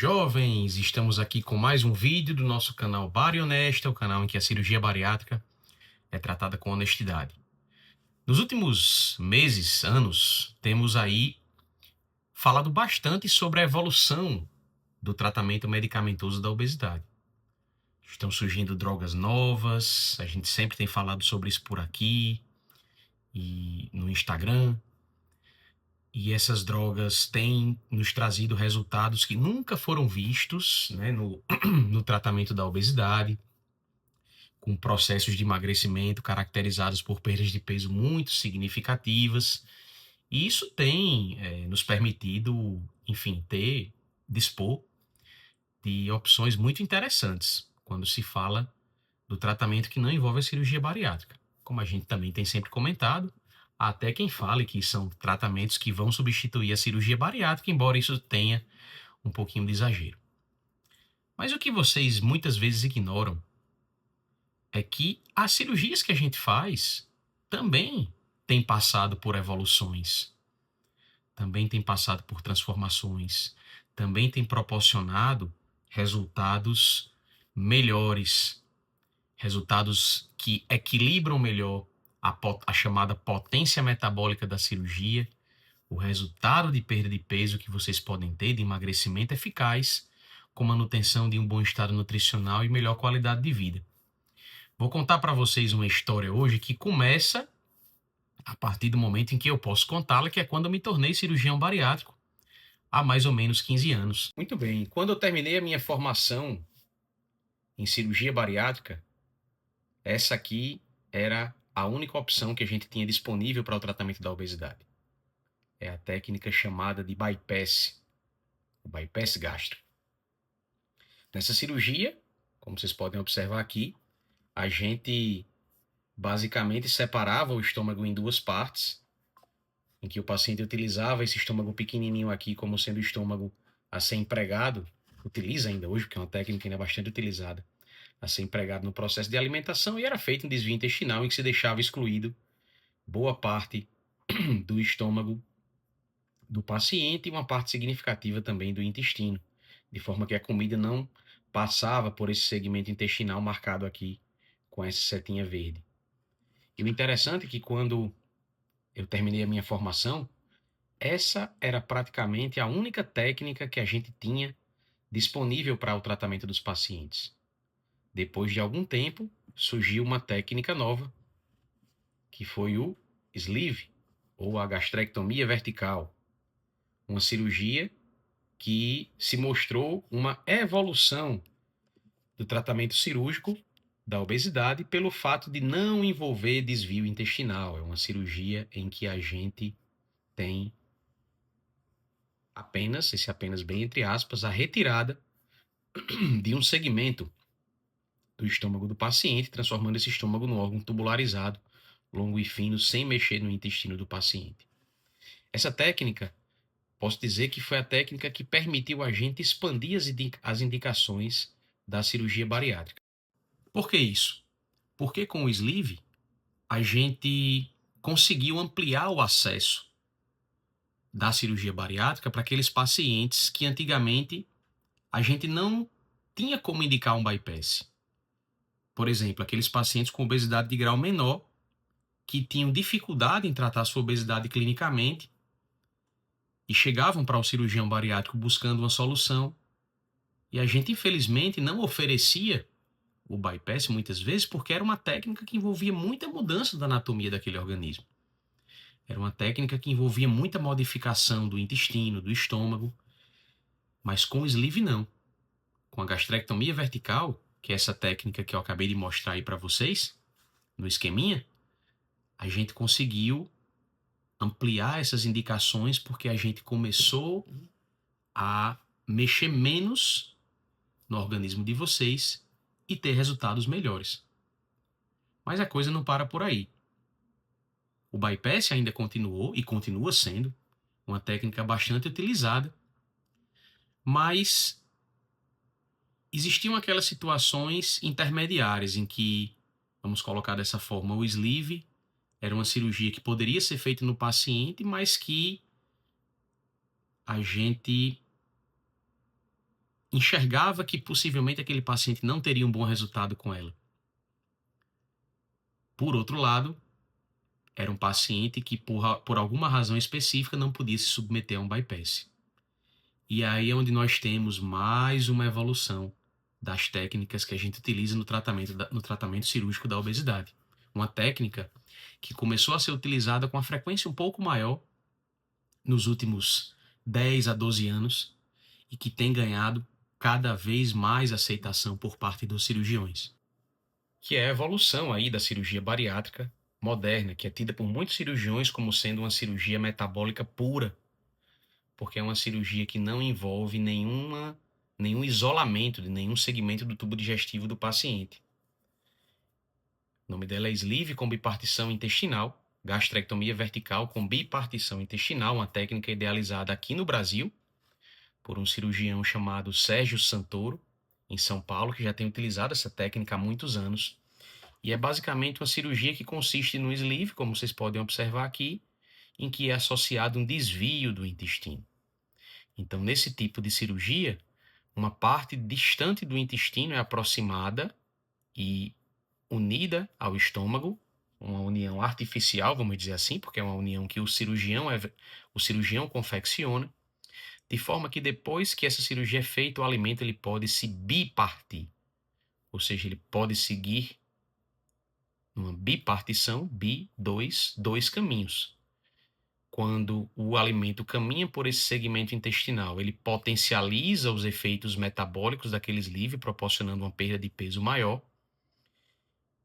jovens! Estamos aqui com mais um vídeo do nosso canal Barionesta, o canal em que a cirurgia bariátrica é tratada com honestidade. Nos últimos meses, anos, temos aí falado bastante sobre a evolução do tratamento medicamentoso da obesidade. Estão surgindo drogas novas, a gente sempre tem falado sobre isso por aqui e no Instagram. E essas drogas têm nos trazido resultados que nunca foram vistos, né, no tratamento da obesidade, com processos de emagrecimento caracterizados por perdas de peso muito significativas. E isso tem nos permitido, enfim, dispor de opções muito interessantes quando se fala do tratamento que não envolve a cirurgia bariátrica. Como a gente também tem sempre comentado, há até quem fale que são tratamentos que vão substituir a cirurgia bariátrica, embora isso tenha um pouquinho de exagero. Mas o que vocês muitas vezes ignoram é que as cirurgias que a gente faz também têm passado por evoluções, também têm passado por transformações, também têm proporcionado resultados melhores, resultados que equilibram melhor a chamada potência metabólica da cirurgia, o resultado de perda de peso que vocês podem ter, de emagrecimento eficaz, com manutenção de um bom estado nutricional e melhor qualidade de vida. Vou contar para vocês uma história hoje que começa a partir do momento em que eu posso contá-la, que é quando eu me tornei cirurgião bariátrico, há mais ou menos 15 anos. Muito bem, quando eu terminei a minha formação em cirurgia bariátrica, essa aqui era a única opção que a gente tinha disponível para o tratamento da obesidade. É a técnica chamada de bypass, o bypass gástrico. Nessa cirurgia, como vocês podem observar aqui, a gente basicamente separava o estômago em duas partes, em que o paciente utilizava esse estômago pequenininho aqui como sendo o estômago a ser empregado, utiliza ainda hoje, porque é uma técnica ainda bastante utilizada, a ser empregado no processo de alimentação, e era feito um desvio intestinal em que se deixava excluído boa parte do estômago do paciente e uma parte significativa também do intestino, de forma que a comida não passava por esse segmento intestinal marcado aqui com essa setinha verde. E o interessante é que quando eu terminei a minha formação, essa era praticamente a única técnica que a gente tinha disponível para o tratamento dos pacientes. Depois de algum tempo, surgiu uma técnica nova, que foi o sleeve, ou a gastrectomia vertical, uma cirurgia que se mostrou uma evolução do tratamento cirúrgico da obesidade pelo fato de não envolver desvio intestinal. É uma cirurgia em que a gente tem apenas bem entre aspas, a retirada de um segmento do estômago do paciente, transformando esse estômago num órgão tubularizado, longo e fino, sem mexer no intestino do paciente. Essa técnica, posso dizer que foi a técnica que permitiu a gente expandir as indicações da cirurgia bariátrica. Por que isso? Porque com o sleeve, a gente conseguiu ampliar o acesso da cirurgia bariátrica para aqueles pacientes que antigamente a gente não tinha como indicar um bypass. Por exemplo, aqueles pacientes com obesidade de grau menor que tinham dificuldade em tratar sua obesidade clinicamente e chegavam para o cirurgião bariátrico buscando uma solução, e a gente infelizmente não oferecia o bypass muitas vezes porque era uma técnica que envolvia muita mudança da anatomia daquele organismo. Era uma técnica que envolvia muita modificação do intestino, do estômago, mas com o sleeve não. Com a gastrectomia vertical, que é essa técnica que eu acabei de mostrar aí para vocês, no esqueminha, a gente conseguiu ampliar essas indicações porque a gente começou a mexer menos no organismo de vocês e ter resultados melhores. Mas a coisa não para por aí. O bypass ainda continuou e continua sendo uma técnica bastante utilizada, mas existiam aquelas situações intermediárias em que, vamos colocar dessa forma, o sleeve era uma cirurgia que poderia ser feita no paciente, mas que a gente enxergava que possivelmente aquele paciente não teria um bom resultado com ela. Por outro lado, era um paciente que por alguma razão específica não podia se submeter a um bypass. E aí é onde nós temos mais uma evolução das técnicas que a gente utiliza no tratamento cirúrgico da obesidade. Uma técnica que começou a ser utilizada com uma frequência um pouco maior nos últimos 10 a 12 anos e que tem ganhado cada vez mais aceitação por parte dos cirurgiões, que é a evolução aí da cirurgia bariátrica moderna, que é tida por muitos cirurgiões como sendo uma cirurgia metabólica pura, porque é uma cirurgia que não envolve nenhum isolamento de nenhum segmento do tubo digestivo do paciente. O nome dela é sleeve com bipartição intestinal, gastrectomia vertical com bipartição intestinal, uma técnica idealizada aqui no Brasil por um cirurgião chamado Sérgio Santoro, em São Paulo, que já tem utilizado essa técnica há muitos anos. E é basicamente uma cirurgia que consiste no sleeve, como vocês podem observar aqui, em que é associado um desvio do intestino. Então, nesse tipo de cirurgia, uma parte distante do intestino é aproximada e unida ao estômago, uma união artificial, vamos dizer assim, porque é uma união que o cirurgião confecciona, de forma que depois que essa cirurgia é feita, o alimento ele pode se bipartir, ou seja, ele pode seguir numa bipartição, dois caminhos. Quando o alimento caminha por esse segmento intestinal, ele potencializa os efeitos metabólicos daquele sleeve, proporcionando uma perda de peso maior.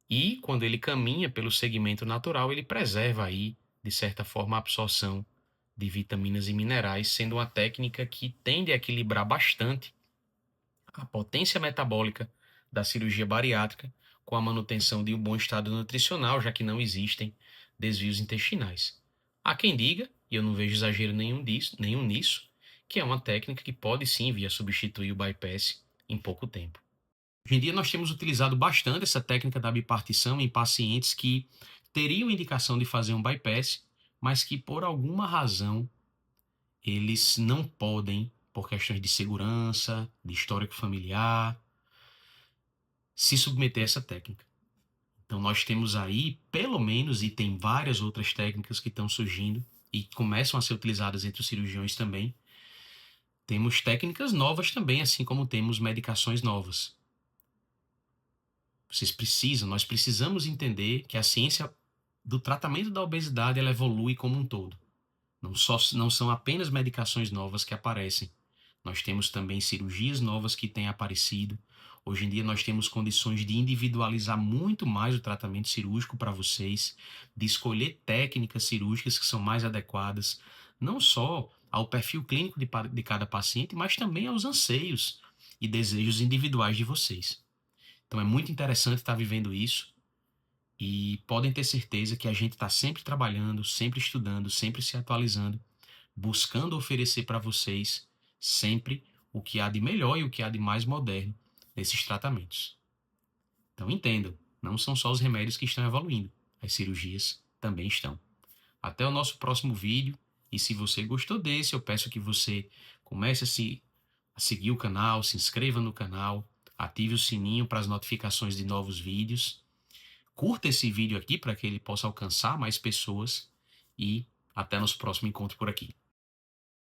E quando ele caminha pelo segmento natural, ele preserva aí, de certa forma, a absorção de vitaminas e minerais, sendo uma técnica que tende a equilibrar bastante a potência metabólica da cirurgia bariátrica com a manutenção de um bom estado nutricional, já que não existem desvios intestinais. Há quem diga, e eu não vejo exagero nenhum nisso, que é uma técnica que pode sim vir a substituir o bypass em pouco tempo. Hoje em dia nós temos utilizado bastante essa técnica da bipartição em pacientes que teriam indicação de fazer um bypass, mas que por alguma razão eles não podem, por questões de segurança, de histórico familiar, se submeter a essa técnica. Então nós temos aí, pelo menos, e tem várias outras técnicas que estão surgindo e começam a ser utilizadas entre os cirurgiões também. Temos técnicas novas também, assim como temos medicações novas. Nós precisamos entender que a ciência do tratamento da obesidade ela evolui como um todo. Não são apenas medicações novas que aparecem. Nós temos também cirurgias novas que têm aparecido. Hoje em dia nós temos condições de individualizar muito mais o tratamento cirúrgico para vocês, de escolher técnicas cirúrgicas que são mais adequadas, não só ao perfil clínico de cada paciente, mas também aos anseios e desejos individuais de vocês. Então é muito interessante estar vivendo isso e podem ter certeza que a gente está sempre trabalhando, sempre estudando, sempre se atualizando, buscando oferecer para vocês sempre o que há de melhor e o que há de mais moderno nesses tratamentos. Então entendam, não são só os remédios que estão evoluindo, as cirurgias também estão. Até o nosso próximo vídeo, e se você gostou desse, eu peço que você comece a seguir o canal, se inscreva no canal, ative o sininho para as notificações de novos vídeos, curta esse vídeo aqui para que ele possa alcançar mais pessoas e até nosso próximo encontro por aqui.